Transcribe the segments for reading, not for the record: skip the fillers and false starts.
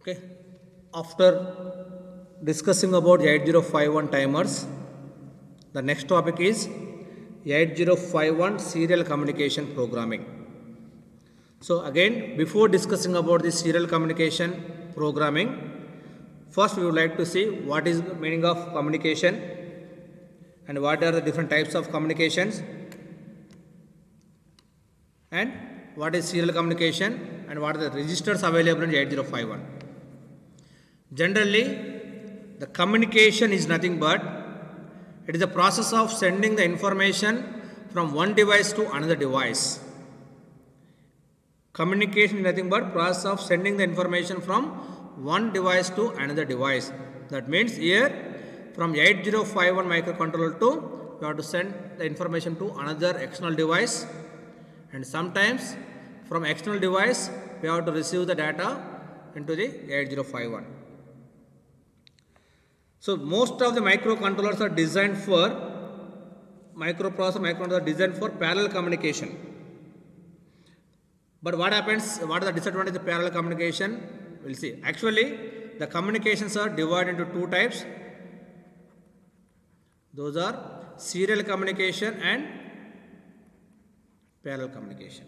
Okay. After discussing about 8051 timers, the next topic is 8051 serial communication programming. So again, before discussing about the serial communication programming, first we would like to see what is the meaning of communication and what are the different types of communications and what is serial communication and what are the registers available in 8051. Generally, the communication is nothing but it is the process of sending the information from one device to another device. Communication is nothing but process of sending the information from one device to another device. That means here from 8051 microcontroller to you have to send the information to another external device, and sometimes from external device we have to receive the data into the 8051. So most of the microcontrollers are designed for microcontrollers are designed for parallel communication. But what happens? What are the disadvantages of parallel communication? We'll see. Actually, the communications are divided into two types. Those are serial communication and parallel communication.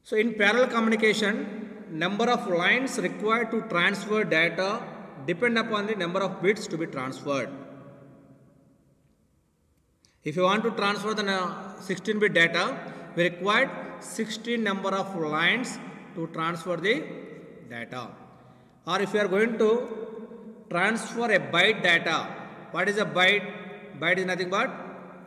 So in parallel communication, number of lines required to transfer data depend upon the number of bits to be transferred. If you want to transfer the 16-bit data, we require 16 number of lines to transfer the data. Or if you are going to transfer a byte data, what is a byte? Byte is nothing but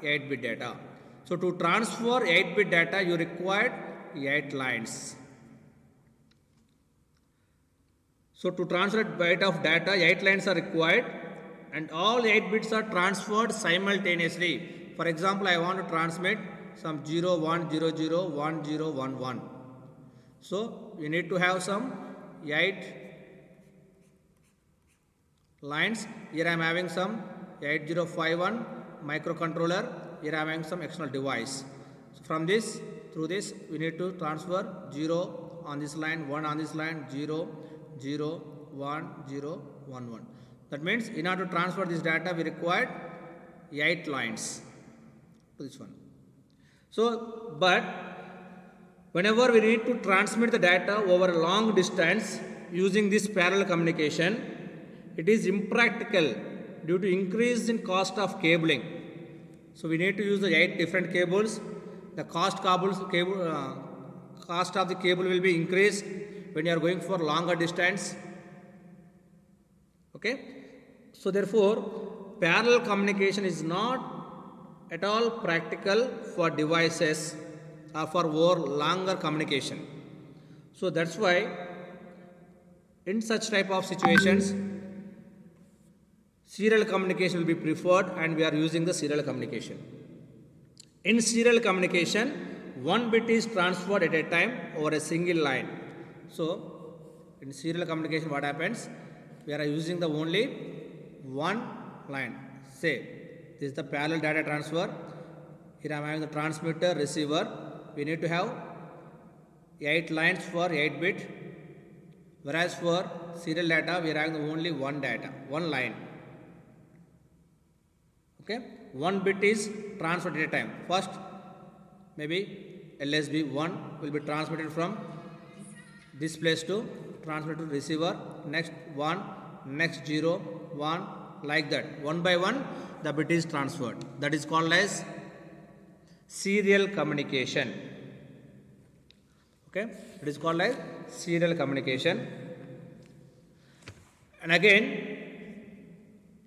8-bit data. So to transfer 8-bit data, you require 8 lines. So to transfer a byte of data, 8 lines are required and all 8 bits are transferred simultaneously. For example, I want to transmit some 0, 1, 0, 0, 1, 0, 1, 1. So we need to have some 8 lines. Here I am having some 8051 microcontroller. Here I am having some external device. So from this, through this, we need to transfer 0 on this line, 1 on this line, 0, 0, 1, 0, 1, 1. That means in order to transfer this data, we required 8 lines to this one. So, but whenever we need to transmit the data over a long distance using this parallel communication, it is impractical due to increase in cost of cabling. So we need to use the 8 different cables. The cost of the cable will be increased when you are going for longer distance. Okay. So therefore, parallel communication is not at all practical for devices or for more longer communication. So that's why in such type of situations, serial communication will be preferred and we are using the serial communication. In serial communication, one bit is transferred at a time over a single line. So in serial communication, what happens? We are using the only one line. Say, this is the parallel data transfer. Here I am having the transmitter, receiver. We need to have 8 lines for 8 bit. Whereas for serial data, we are having only one line. Okay, one bit is transferred at a time. First, maybe LSB 1 will be transmitted from this place to transmit to receiver. Next 1, next 0, 1, like that. One by one, the bit is transferred. That is called as serial communication. Okay, it is called as serial communication. And again,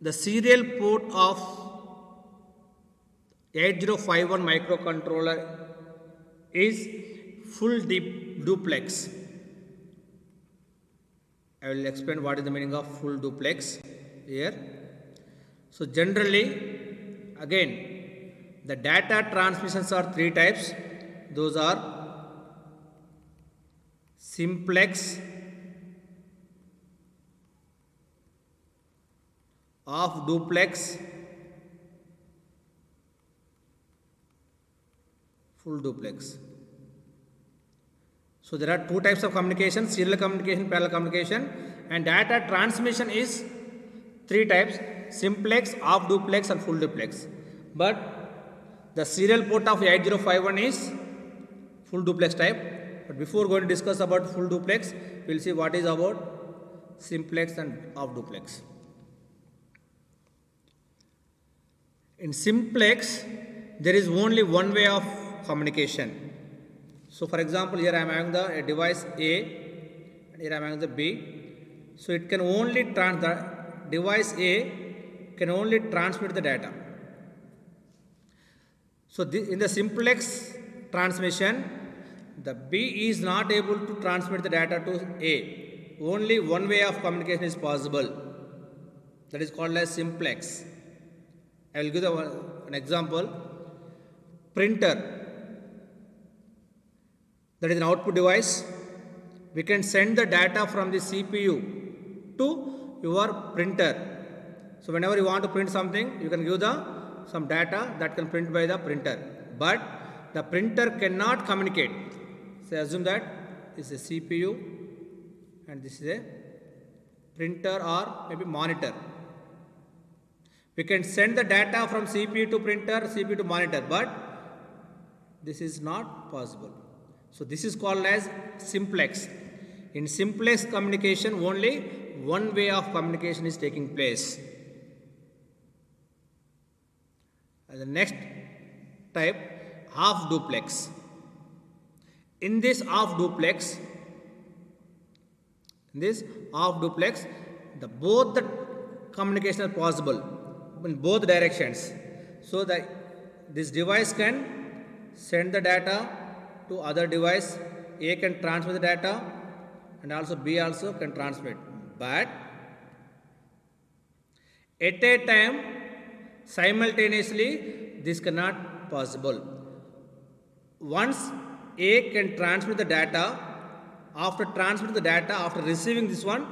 the serial port of 8051 microcontroller is full duplex. I will explain what is the meaning of full duplex here. So generally, again, the data transmissions are 3 types. Those are simplex, half duplex, full duplex. So there are two types of communication: serial communication, parallel communication, and data transmission is three types: simplex, half duplex, and full duplex. But the serial port of 8051 is full duplex type. But before going to discuss about full duplex, we will see what is about simplex and half duplex. In simplex, there is only one way of communication. So for example, here I am having the device A and here I am having the B. So it can only the device A can only transmit the data. So in the simplex transmission, the B is not able to transmit the data to A. Only one way of communication is possible. That is called as simplex. I will give an example. Printer, that is an output device. We can send the data from the CPU to your printer. So whenever you want to print something, you can give some data that can print by the printer. But the printer cannot communicate. So assume that this is a CPU and this is a printer or maybe monitor. We can send the data from CPU to printer, CPU to monitor, but this is not possible. So this is called as simplex. In simplex communication, only one way of communication is taking place. The next type, half duplex. In this half duplex, both the communication are possible in both directions. So that this device can send the data to other device. A can transmit the data and also B also can transmit. But at a time, simultaneously, this cannot possible. Once A can transmit the data, after transmitting the data, after receiving this one,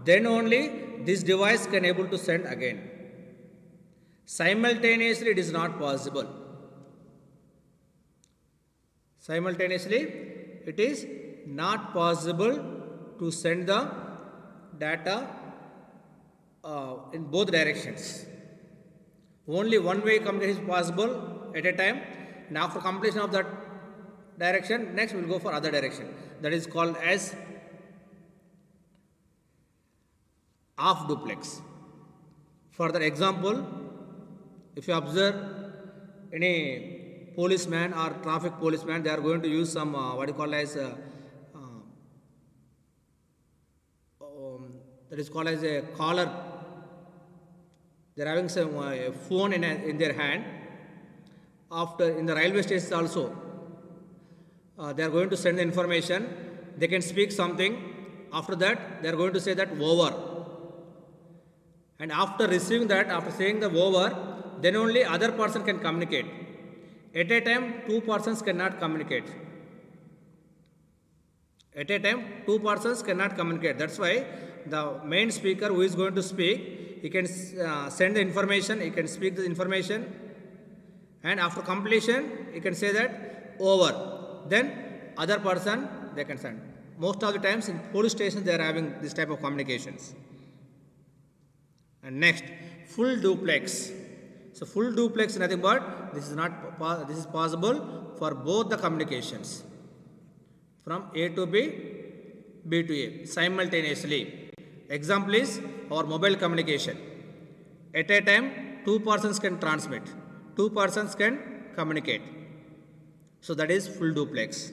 then only this device can able to send again. Simultaneously, it is not possible. Simultaneously, it is not possible to send the data in both directions. Only one way communication is possible at a time, and after completion of that direction, next we will go for other direction. That is called as half duplex. For the example, if you observe any policeman or traffic policeman, they are going to use some that is called as a collar. They are having some phone in their hand. After in the railway stations also, they are going to send the information. They can speak something. After that, they are going to say that over. And after receiving that, after saying the over, then only other person can communicate. At a time, two persons cannot communicate. At a time, two persons cannot communicate. That's why the main speaker who is going to speak, he can send the information, he can speak the information, and after completion, he can say that over. Then other person they can send. Most of the times in police stations, they are having this type of communications. And next, full duplex. So full duplex is nothing but this is possible for both the communications from A to B, B to A simultaneously. Example is our mobile communication. At a time, two persons can transmit, two persons can communicate. So that is full duplex.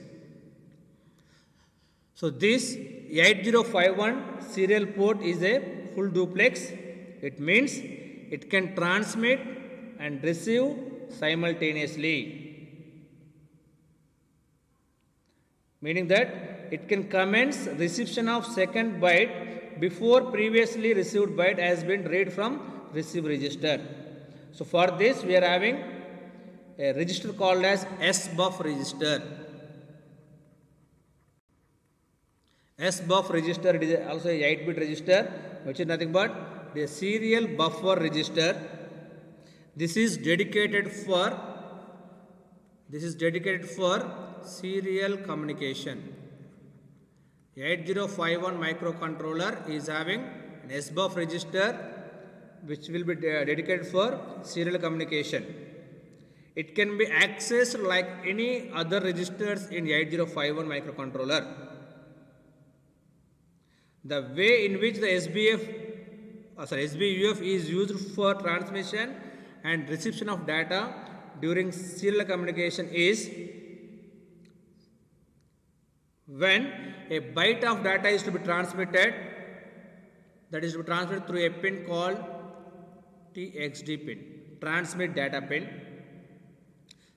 So this 8051 serial port is a full duplex. It means it can transmit and receive simultaneously. Meaning that it can commence reception of second byte before previously received byte has been read from receive register. So for this we are having a register called as SBUF register. SBUF register, it is also a 8-bit register, which is nothing but the serial buffer register. This is dedicated for serial communication. 8051 microcontroller is having an SBUF register which will be dedicated for serial communication. It can be accessed like any other registers in 8051 microcontroller. The way in which the SBUF is used for transmission and reception of data during serial communication is when a byte of data is to be transmitted, that is to be transmitted through a pin called TXD pin, transmit data pin.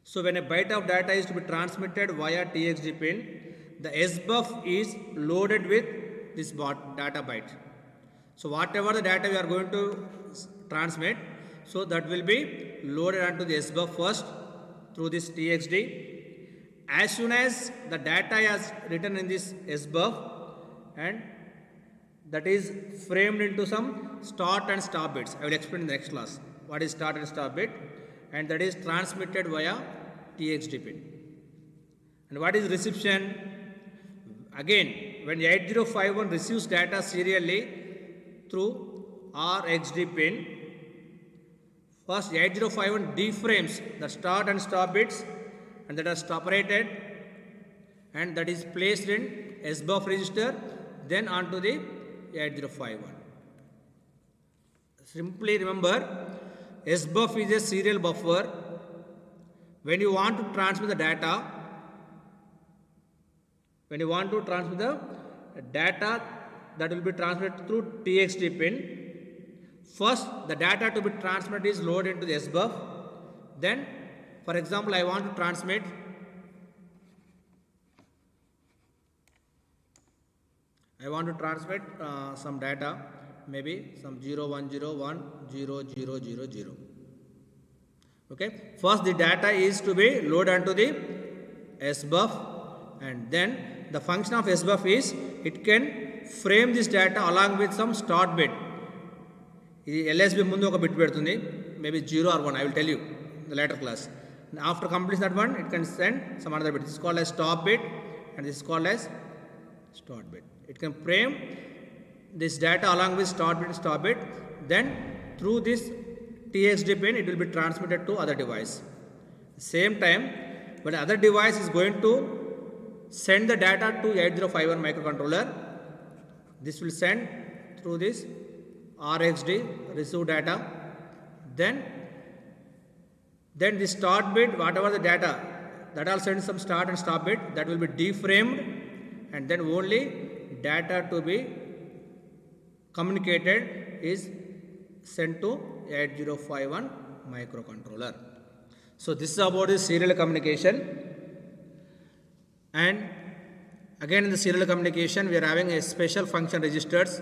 So when a byte of data is to be transmitted via TXD pin, the SBUF is loaded with this data byte. So whatever the data we are going to transmit, so that will be loaded onto the SBUF first through this TXD. As soon as the data is written in this SBUF and that is framed into some start and stop bits. I will explain in the next class what is start and stop bit, and that is transmitted via TXD pin. And what is reception? Again, when 8051 receives data serially through RxD pin, first 8051 deframes the start and stop bits and that are separated and that is placed in SBUF register, then onto the 8051. Simply remember, SBUF is a serial buffer. When you want to transmit the data, that will be transmitted through TXD pin. First, the data to be transmitted is loaded into the SBUF. Then, for example, I want to transmit some data, maybe some 01010000. Okay. First, the data is to be loaded onto the SBUF, and then the function of SBUF is it can frame this data along with some start bit. LSB mundu oka bit pedutundi, maybe 0 or 1. I will tell you in the later class. And after completing that one, it can send some another bit. This is called as stop bit, and this is called as start bit. It can frame this data along with start bit and stop bit. Then through this TXD pin, it will be transmitted to other device. Same time, when other device is going to send the data to 8051 microcontroller, this will send through this RxD receive data. Then the start bit, whatever the data, that will send some start and stop bit, that will be deframed, and then only data to be communicated is sent to 8051 microcontroller. So this is about the serial communication. And again in the serial communication, we are having a special function registers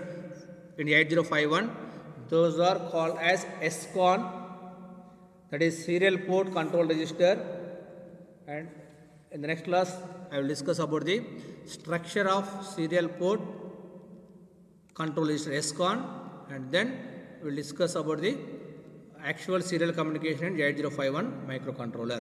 in 8051. Those are called as SCON, that is serial port control register. And in the next class, I will discuss about the structure of serial port control register SCON, and then we will discuss about the actual serial communication in 8051 microcontroller.